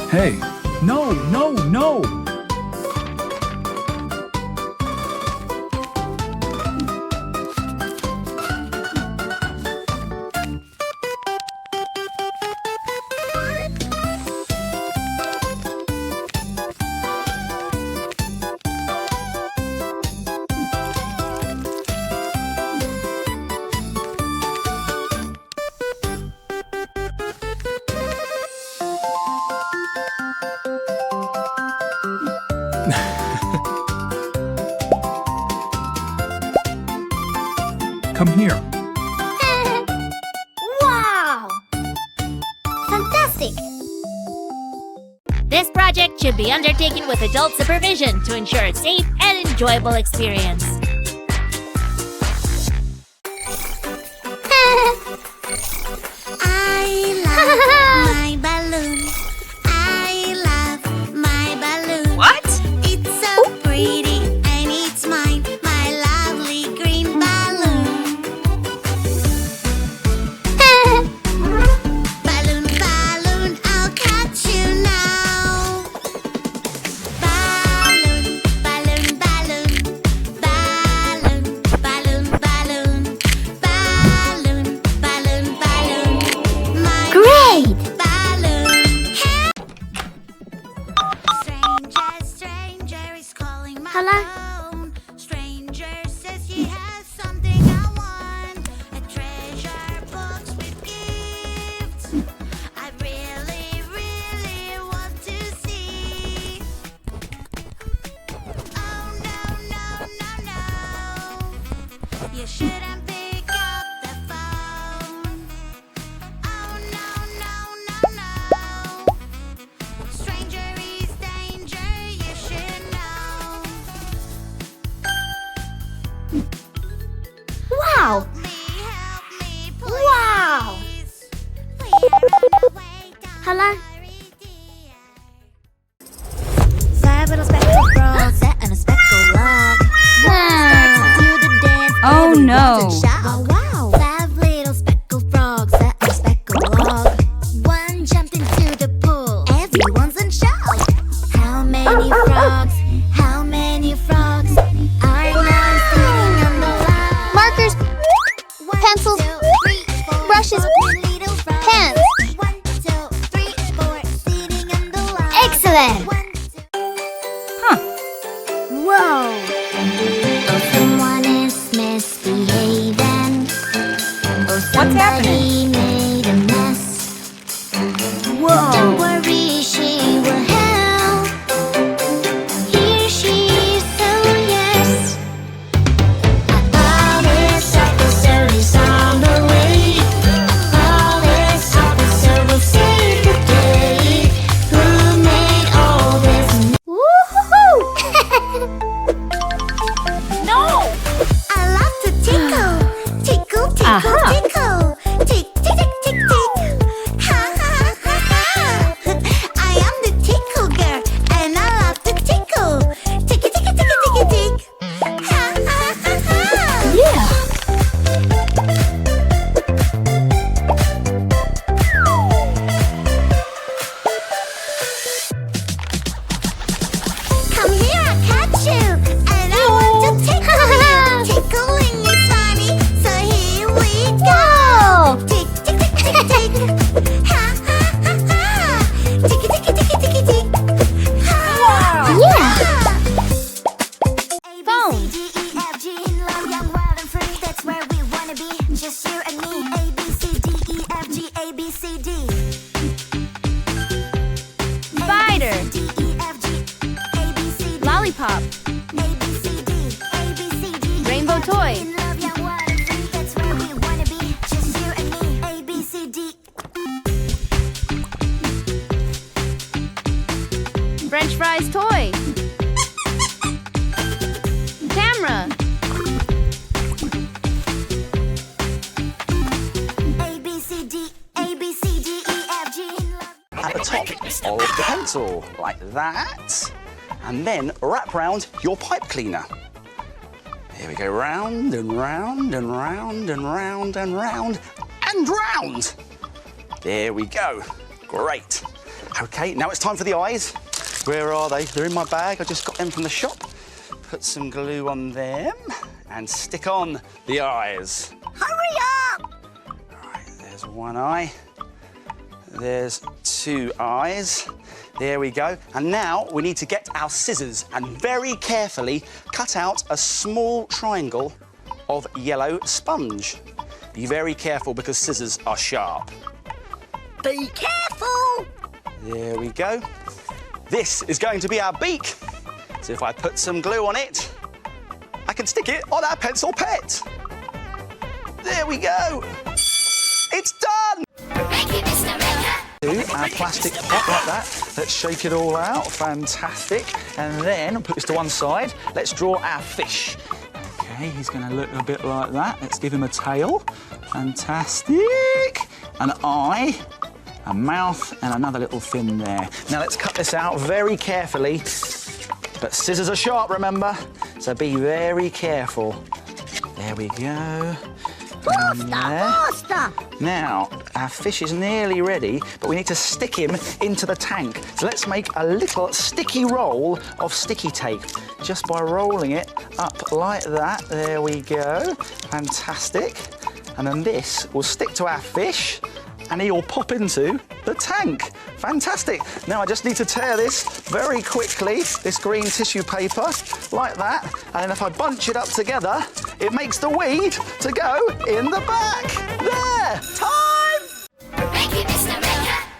Hey, no, no, no! Come here. Wow! Fantastic! This project should be undertaken with adult supervision to ensure a safe and enjoyable experience. I love my balloon. I love my balloon. What? It's so pretty and it's mine, my lovely green balloon. Balloon, balloon, I'll catch you now. Balloon, balloon, balloon. Balloon, balloon, balloon. Balloon, balloon, balloon. My Great! balloon. Stranger, stranger is calling my phone. Stranger says he has something I want. A treasure box with gifts. I really, really want to see. Oh no, no, no, no. You shouldn't pick up the phone. Oh no, no, no, no. Stranger is danger, you should know. Wow! Help me, please. Wow! We're on our way down Hello? Meridian. 5 little speckled frogs sat on a speckled log. Started to do the dance. Oh, everyone's no. in shock. Oh, wow! 5 little speckled frogs sat on a speckled log. One jumped into the pool. Everyone's in shock. How many frogs? How many frogs are now sitting on the log? Markers, pencils, brushes, pens. Excellent. Whoa! Oh, someone is misbehaving. Oh, What's happening? somebody made a mess. Whoa! Don't worry, she will help. Here she is, oh yes. All this episode is on the way. All this episode will save the day. Who made all this? Woohoo! No! I love to tickle. Tickle, tickle, Aha. tickle. Tick, tick, tick, tick, tick. Ha, ha, ha, ha. I am the tickle girl, and I love to tickle. Ticky, ticky, ticky, ticky, tick. Ha, ha, ha, ha. Yeah. Come here, I'll catch you, and I want to tickle you. Tickling is funny, so here we go. Tick, tick, tick, tick, tick. Ha, ha, ha, ha. Ticky, ticky, ticky, ticky, tick. Ha, Yeah. Phone. A, B, C, D, E, F, G, love, young, wild, and free. That's where we wanna be, just you and me. A, B, C, D, E, F, G, A, B, C, D. Spider. D, E, F, G, A, B, C, D. Lollipop. A, B, C, D, A, B, C, D, Rainbow F, G, toy. love, young, wild, and free. That's where we wanna be, just you and me. A, B, C, D. French fries toy. Camera. A, B, C, D, A, B, C, D, E, F, G, love. At the top of the pencil, like that. And then wrap round your pipe cleaner. Here we go, round and round and round and round and round and round. There we go. Great. Okay, now it's time for the eyes. Where are they? They're in my bag. I just got them from the shop. Put some glue on them and stick on the eyes. Hurry up! All right, there's one eye. There's two eyes. There we go. And now we need to get our scissors and very carefully cut out a small triangle of yellow sponge. Be very careful because scissors are sharp. Be careful! There we go. This is going to be our beak. So if I put some glue on it, I can stick it on our pencil pet. There we go. It's done! Do our plastic pot like that. Let's shake it all out. Fantastic. And then put this to one side. Let's draw our fish. Okay, he's going to look a bit like that. Let's give him a tail. Fantastic. An eye, a mouth, and another little fin there. Now let's cut this out very carefully. But scissors are sharp, remember? So be very careful. There we go. Faster! Now, our fish is nearly ready, but we need to stick him into the tank. So let's make a little sticky roll of sticky tape just by rolling it up like that. There we go. Fantastic. And then this will stick to our fish and he will pop into the tank. Fantastic. Now I just need to tear this very quickly, this green tissue paper, like that. And then if I bunch it up together, it makes the weed to go in the back. There!